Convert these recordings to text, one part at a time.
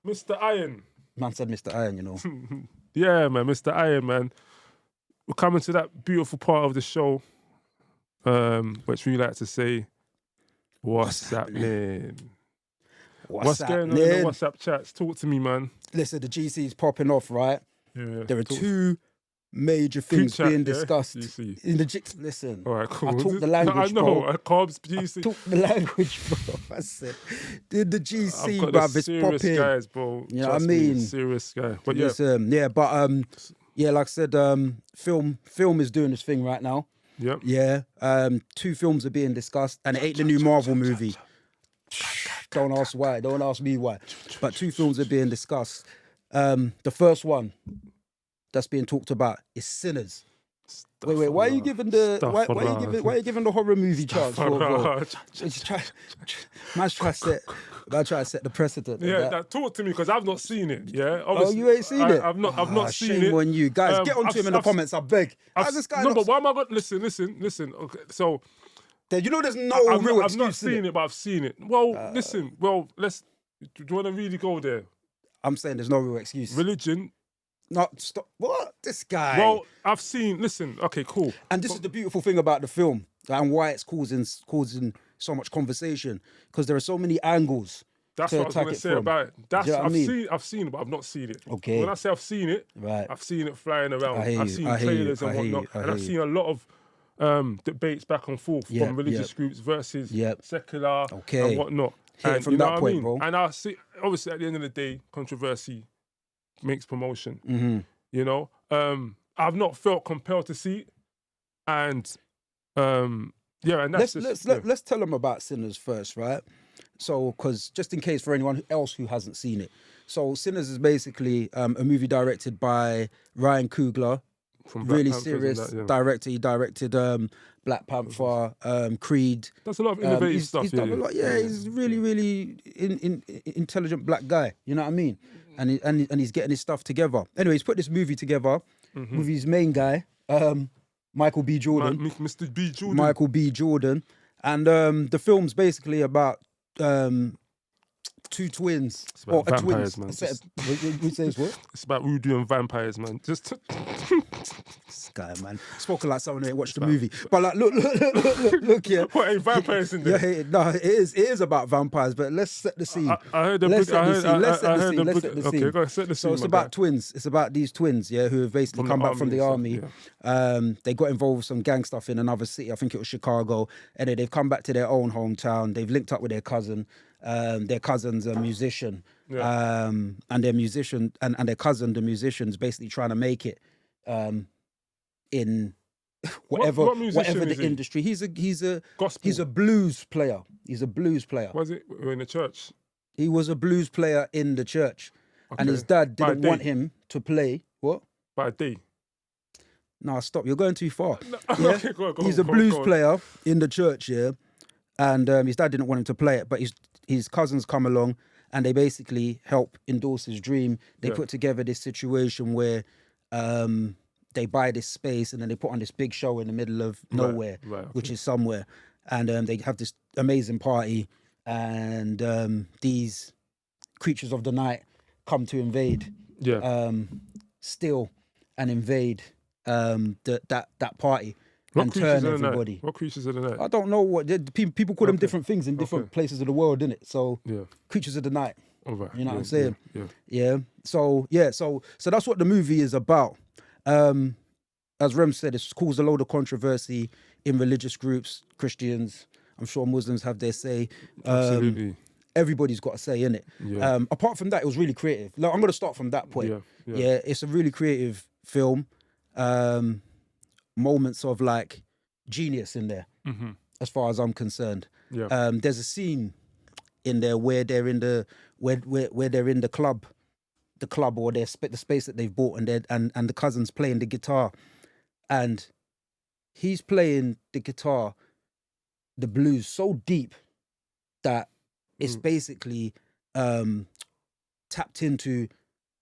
Mr. Iron. Man said Mr. Iron, you know. Yeah, man, Mr. Iron, man. We're coming to that beautiful part of the show, which we like to say, what's happening? What's going on in the WhatsApp chats? Talk to me, man. Listen, the GC's popping off, right? Yeah. There are two major things being discussed GC. in the Listen, all right, cool. I talk the language, I know, bro. Carbs, GC. I talk the language, bro. I said, the GC, I've got bruv, the it's serious popping. guys, bro. You know what I mean? Serious guy. But Listen, like I said, film is doing this thing right now. Yep. Yeah. 2 films are being discussed, and it ain't the new Marvel movie. Don't ask why. Don't ask me why. But 2 films are being discussed. The first one that's being talked about is Sinners. Wait. Why are you giving the why are you giving the horror movie chance, bro? Man's trying to set the precedent. Yeah, talk to me because I've not seen it. Yeah. Obviously, you ain't seen it. I've not seen it. Shame on you guys. Get onto him in the comments, I beg. How's this guy? No, but why am I going? Listen. Okay, so you know, there's no real excuse. I've not seen it, but I've seen it. Well, listen. Well, let's. Do you want to really go there? I'm saying there's no real excuse. Religion. Not stop. What? This guy. Well, I've seen. Listen. Okay, cool. And this is the beautiful thing about the film, and why it's causing so much conversation, because there are so many angles. That's what I was going to say about it. That's I've seen it, but I've not seen it. Okay. When I say I've seen it, right, I've seen it flying around. I've seen trailers and whatnot, and I've seen a lot of debates back and forth from religious groups versus secular and whatnot. And from that point, bro. And I see, obviously, at the end of the day, controversy makes promotion. Mm-hmm. You know, I've not felt compelled to see it, and and that's let's tell them about Sinners first, right? So, because just in case for anyone else who hasn't seen it, so Sinners is basically a movie directed by Ryan Coogler, from really serious director. He directed Black Panther, Creed. That's a lot of innovative stuff. He's done a lot. Yeah, he's really, really intelligent black guy. You know what I mean? And he's getting his stuff together. Anyway, he's put this movie together with his main guy, Michael B. Jordan. Mr. B. Jordan. Michael B. Jordan. And the film's basically about 2 twins. It's about vampires, man. We say what? It's about voodoo and vampires, man. Just this guy, man. Spoken like someone who ain't watched the movie. But like, look here. What, ain't vampires in there? Yeah, no, it is about vampires, but let's set the scene. I heard Let's set the scene. Okay, go set the scene. So it's about twins. It's about these twins, who have basically come back from the army. They got involved with some gang stuff in another city. I think it was Chicago. And then they've come back to their own hometown. They've linked up with their cousin. Their cousin's a musician, and their musician and their cousin, the musician's basically trying to make it in whatever the industry. He's a blues player. He's a blues player. Was it in the church? He was a blues player in the church, and his dad didn't want him to play. What? By day. No, stop. You're going too far. No. Okay, go on, he's a blues player in the church, and his dad didn't want him to play it, but his cousins come along and they basically help endorse his dream. They put together this situation where they buy this space and then they put on this big show in the middle of nowhere, which is somewhere. And they have this amazing party, and these creatures of the night come to invade, steal and invade that party. And turn everybody. What creatures of the night? I don't know what people call them different things in different places of the world, innit? So creatures of the night. Right. You know what I'm saying? Yeah. So that's what the movie is about. As Rem said, it's caused a load of controversy in religious groups, Christians. I'm sure Muslims have their say. Absolutely. Everybody's got a say in it. Yeah. Apart from that, it was really creative. Like, I'm going to start from that point. Yeah, it's a really creative film. Moments of like genius in there, as far as I'm concerned. Yeah. There's a scene in there where they're in the where they're in the club or the space that they've bought, and the cousin's playing the guitar, and he's playing the guitar, the blues so deep that it's basically tapped into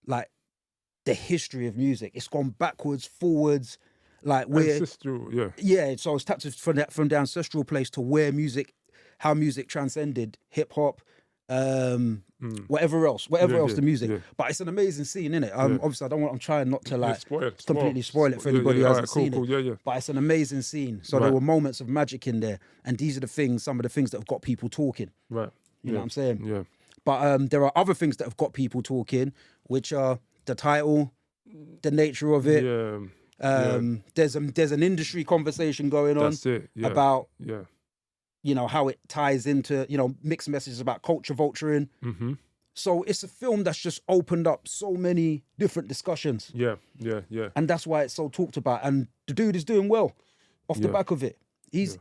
like the history of music. It's gone backwards, forwards. Like where, ancestral, so it's tapped from the ancestral place to where how music transcended hip hop, whatever else the music. yeah. But it's an amazing scene, innit? Obviously, I'm trying not to like completely spoil it for Yeah, anybody who hasn't cool, seen cool. it. Yeah, yeah. But it's an amazing scene. So there were moments of magic in there, and these are some of the things that have got people talking. Right. You know what I'm saying? Yeah. But there are other things that have got people talking, which are the title, the nature of it. Yeah. There's an industry conversation going on That's it. Yeah. about Yeah. you know how it ties into mixed messages about culture vulturing. Mm-hmm. So it's a film that's just opened up so many different discussions. Yeah. Yeah. Yeah. And that's why it's so talked about. And the dude is doing well off the back of it. He's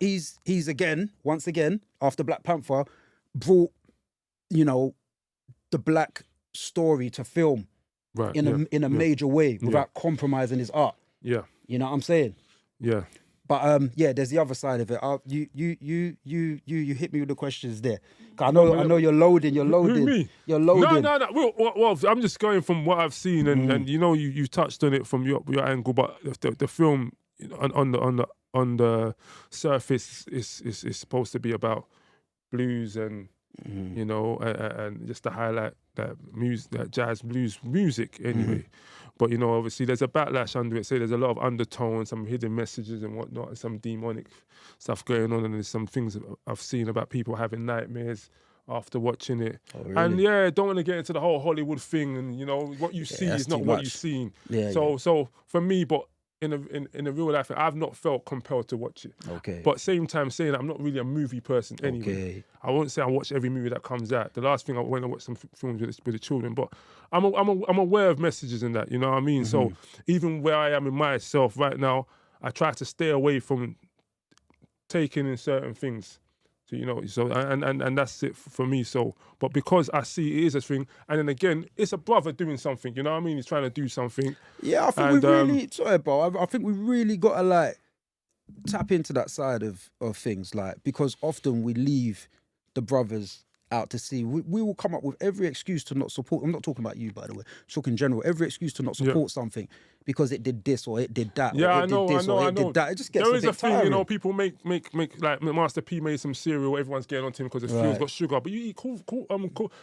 once again, after Black Panther, brought, the black story to film in a major way without compromising his art. Yeah. You know what I'm saying? Yeah. But there's the other side of it. You hit me with the questions there. I know you're loading. You're loading. Me? You're loading. No. Well, I'm just going from what I've seen, and you touched on it from your angle, but the film on the surface is supposed to be about blues and and just to highlight that music, that jazz blues music anyway. But obviously there's a backlash under it. Say there's a lot of undertones, some hidden messages and whatnot, and some demonic stuff going on, and there's some things I've seen about people having nightmares after watching it. Oh, really? And don't want to get into the whole Hollywood thing, and what you see is not what you've seen. So for me, but in a real life, I've not felt compelled to watch it. Okay. But same time saying that I'm not really a movie person anyway. Okay. I won't say I watch every movie that comes out. The last thing I went and watched some films with the children, but I'm aware of messages in that. You know what I mean? So even where I am in myself right now, I try to stay away from taking in certain things. So and that's it for me. So, but because I see it is a thing, and then again, it's a brother doing something. You know what I mean? He's trying to do something. Yeah, I think we really. Sorry, bro. I think we really got to tap into that side of things, because often we leave the brothers out to sea. We will come up with every excuse to not support. I'm not talking about you, by the way. I'm talking in general. Every excuse to not support something because it did this or it did that. Yeah, or it did this or it did that. It just gets there is a thing, tiring. People make like Master P made some cereal. Everyone's getting on to him because the cereal's got sugar. But you eat cool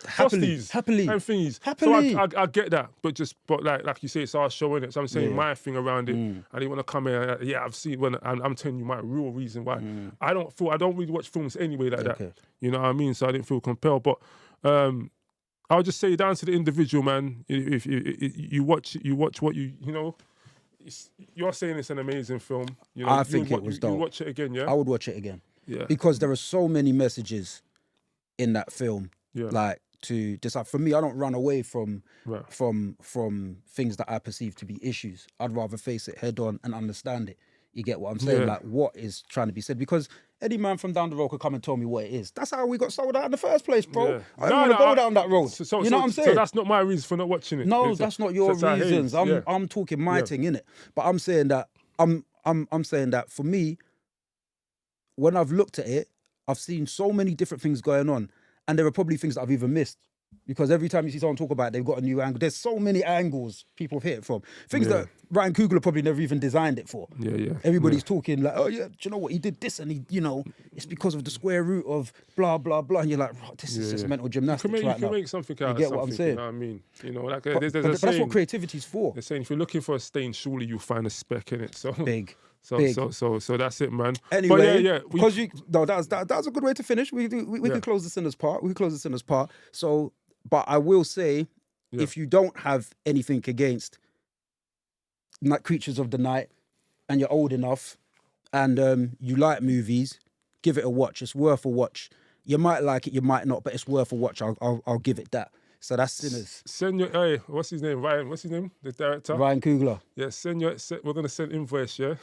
happily and thingies. Happily. So I get that, but like you say, it's our show, innit? So I'm saying my thing around it. I didn't want to come in. I've seen when I'm telling you my real reason why I don't really watch films anyway like that. You know what I mean? So I didn't feel compelled, but. I'll just say down to the individual, man. If you watch what you're saying it's an amazing film. I think it was dope. You watch it again, yeah? I would watch it again. Yeah. Because there are so many messages in that film. Yeah. For me, I don't run away from things that I perceive to be issues. I'd rather face it head on and understand it. You get what I'm saying? Like what is trying to be said? Because any man from down the road could come and tell me what it is. That's how we got sold out in the first place, bro. Yeah. I don't want to go down that road. You know what I'm saying? So that's not my reason for not watching it. No, that's not your reasons. I'm talking my thing, innit? But I'm saying that I'm saying that for me, when I've looked at it, I've seen so many different things going on, and there are probably things that I've even missed. Because every time you see someone talk about it, they've got a new angle. There's so many angles people have hit it from. Things that Ryan Coogler probably never even designed it for. Yeah. Everybody's talking like, oh yeah, do you know what? He did this and he, it's because of the square root of blah, blah, blah. And you're like, this is just mental gymnastics you right now. You can make something out you of get what I'm saying? You know what I mean? But that's what creativity's for. They're saying if you're looking for a stain, surely you'll find a speck in it. So big. So that's it, man. Anyway, but that was a good way to finish. We can close the sinners part. So, but I will say, if you don't have anything against Creatures of the Night and you're old enough and you like movies, give it a watch. It's worth a watch. You might like it, you might not, but it's worth a watch. I'll give it that. So that's Sinners. What's his name? Ryan. What's his name? The director. Ryan Coogler. Yeah, we're gonna send invoice. Yeah,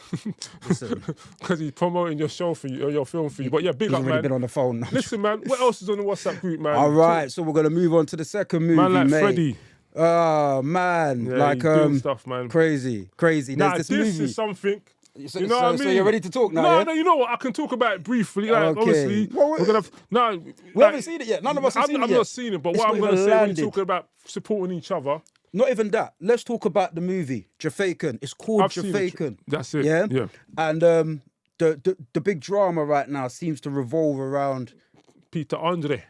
listen, because he's promoting your show for you or your film for you. But yeah, big up, man. Been on the phone. Listen, man. What else is on the WhatsApp group, man? All right, so we're gonna move on to the second movie, man. Like mate. Fredi. Oh man, he's doing stuff, man. Crazy. There's this movie. Is something. So, you know what I mean? So you're ready to talk now? No, you know what? I can talk about it briefly. Like, obviously, we're gonna. We haven't seen it yet. None of us have seen it yet. I've not seen it, but what I'm gonna say when you're talking about supporting each other. Not even that. Let's talk about the movie Jafaican. It's called Jafaican. That's it. Yeah. And the big drama right now seems to revolve around Peter Andre.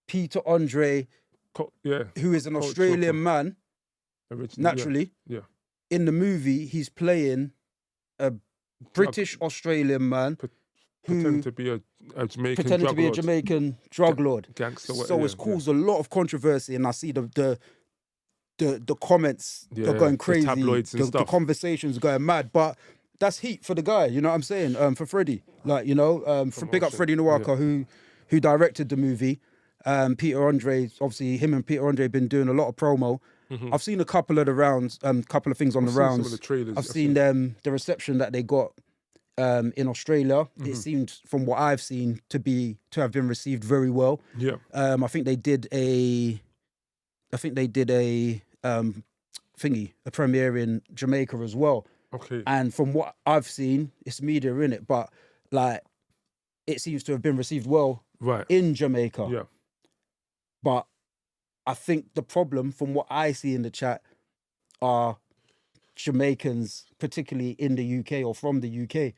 Peter Andre, who is an Australian man, naturally. Yeah. In the movie, he's playing a British Australian man pretending to be a Jamaican drug lord. Gangster. So it's caused a lot of controversy, and I see the comments are going crazy, the tabloids and stuff. The conversations going mad, but that's heat for the guy. You know what I'm saying? For Fredi, like big up Fredi Nwaka, who directed the movie. Peter Andre, obviously, him and Peter Andre have been doing a lot of promo. Mm-hmm. I've seen a couple of the rounds, couple of things on the rounds. Some of the trailers. I've seen the reception that they got in Australia. Mm-hmm. It seemed, from what I've seen, to have been received very well. Yeah. I think they did a premiere in Jamaica as well. Okay. And from what I've seen, it's media in it, but like it seems to have been received well in Jamaica. Yeah. But I think the problem, from what I see in the chat, are Jamaicans, particularly in the UK or from the UK,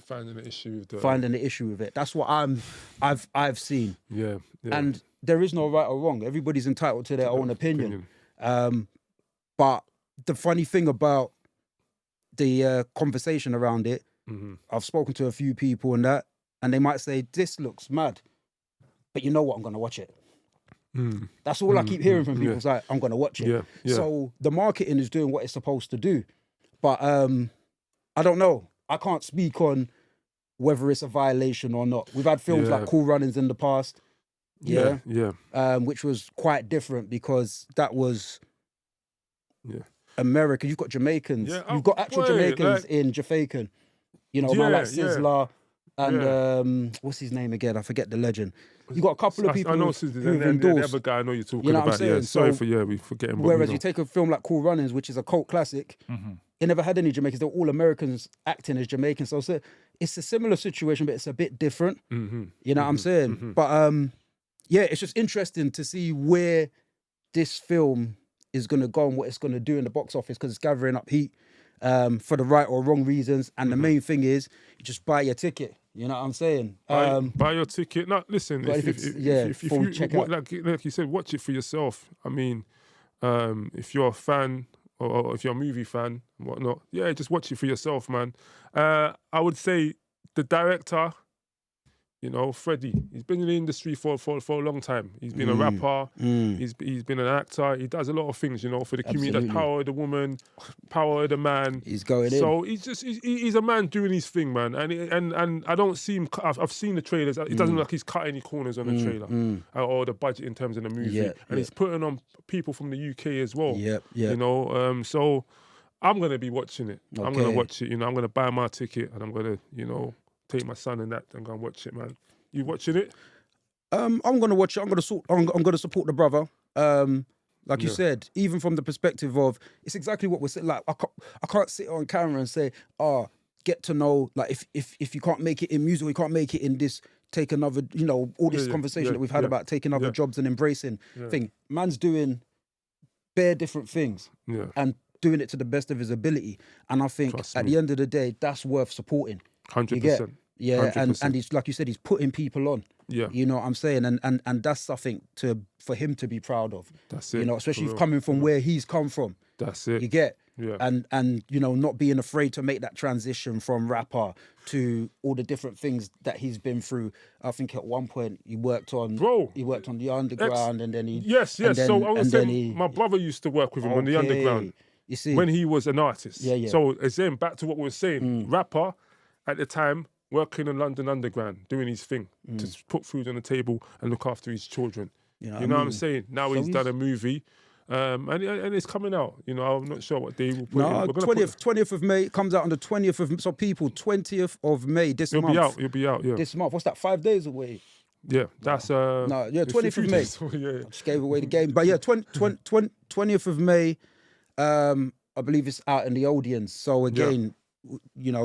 finding the issue with it. That's what I've seen. Yeah. And there is no right or wrong. Everybody's entitled to their own opinion. But the funny thing about the conversation around it, I've spoken to a few people and they might say, this looks mad, but you know what, I'm going to watch it. That's all I keep hearing from people. It's like, I'm going to watch it. Yeah. So the marketing is doing what it's supposed to do. But I don't know. I can't speak on whether it's a violation or not. We've had films like Cool Runnings in the past. Which was quite different because that was America. You've got Jamaicans. You've got actual Jamaicans in Jafaican. Man like Sizzler and what's his name again? I forget the legend. You got a couple of people I know who've endorsed. The other guy I know you're talking You know about. what I'm saying? Yeah, sorry for we forgetting. Whereas you take a film like Cool Runnings, which is a cult classic, it never had any Jamaicans. They're all Americans acting as Jamaicans. So it's a similar situation, but it's a bit different. You know what I'm saying? But it's just interesting to see where this film is going to go and what it's going to do in the box office, because it's gathering up heat for the right or wrong reasons. And the main thing is, you just buy your ticket. You know what I'm saying? Buy your ticket. No, listen. If you check out, like you said, watch it for yourself. I mean, if you're a fan or if you're a movie fan and whatnot, just watch it for yourself, man. I would say the director, Fredi, he's been in the industry for a long time. He's been a rapper. He's been an actor. He does a lot of things, for the community. That's power of the woman, power of the man. He's going in. So he's a man doing his thing, man. And I don't see him. I've seen the trailers. It doesn't look like he's cut any corners on the trailer or the budget in terms of the movie. He's putting on people from the UK as well. So I'm gonna be watching it. Okay. I'm gonna watch it. I'm gonna buy my ticket and I'm gonna, take my son and that and go and watch it, man. You watching it? I'm gonna watch it. I'm gonna support the brother. Like you said, even from the perspective of, it's exactly what we're saying. Like I can't sit on camera and say, get to know. Like if you can't make it in music, you can't make it in this. Take another, all this conversation that we've had about taking other jobs and embracing thing. Man's doing bare different things and doing it to the best of his ability. And I think at the end of the day, that's worth supporting. 100%. Yeah, 100%. and he's, like you said, he's putting people on. Yeah. You know what I'm saying? And that's something for him to be proud of. That's it. Especially coming from where he's come from. That's it. You get? Yeah. And not being afraid to make that transition from rapper to all the different things that he's been through. I think at one point he worked on the underground and then he... Yes. So I was saying, my brother used to work with him on the underground. You see? When he was an artist. Yeah. So again, back to what we were saying, rapper at the time, working in London Underground, doing his thing to put food on the table and look after his children. You know what I'm saying? Now so he's done a movie, and it's coming out. I'm not sure what day we'll put it. 20th of May. It comes out on the 20th of... So people, 20th of May this month. You'll be out, yeah. This month. What's that, 5 days away? Yeah, that's... 20th of May. Yeah. I just gave away the game. But 20th of May, I believe it's out in the audience. So again...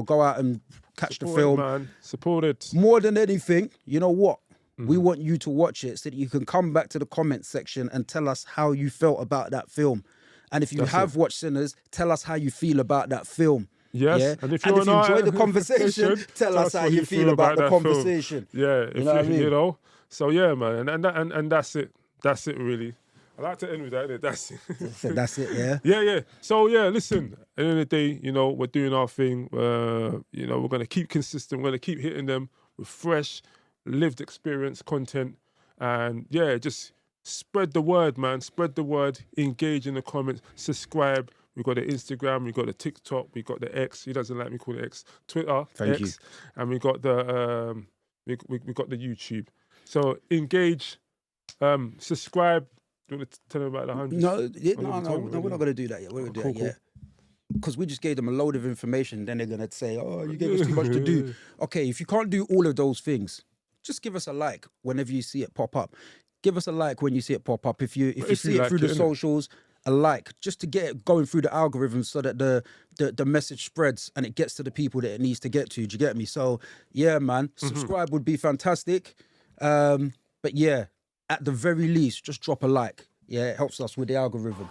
go out and catch the film. Man. Support it. More than anything, you know what? We want you to watch it so that you can come back to the comments section and tell us how you felt about that film. And if you have watched Sinners, tell us how you feel about that film. Yes. Yeah? And if you enjoy the conversation, tell us how you feel about the conversation. Yeah. You know what I mean? So yeah, man, and that's it. That's it, really. I like to end with that. That's it. That's it, yeah. Yeah. So yeah, listen. At the end of the day, you know, we're doing our thing. You know, we're gonna keep consistent. We're gonna keep hitting them with fresh, lived experience content, and yeah, just spread the word, man. Spread the word. Engage in the comments. Subscribe. We've got the Instagram. We've got the TikTok. We've got the X. He doesn't like me calling it X. Twitter. Thank X. And we got the we got the YouTube. So engage. Subscribe. Do you want to tell them about the 100? No, Oh, we're not going to do that yet. We're going to do that cool. yet. Because we just gave them a load of information. Then they're going to say, oh, you gave us too much to do. Okay, if you can't do all of those things, just give us a like whenever you see it pop up. Give us a like when you see it pop up. If you see it like through the it, socials, a like, just to get it going through the algorithms so that the message spreads and it gets to the people that it needs to get to. Do you get me? So, yeah, man, subscribe would be fantastic. But yeah, at the very least, just drop a like. Yeah, it helps us with the algorithm.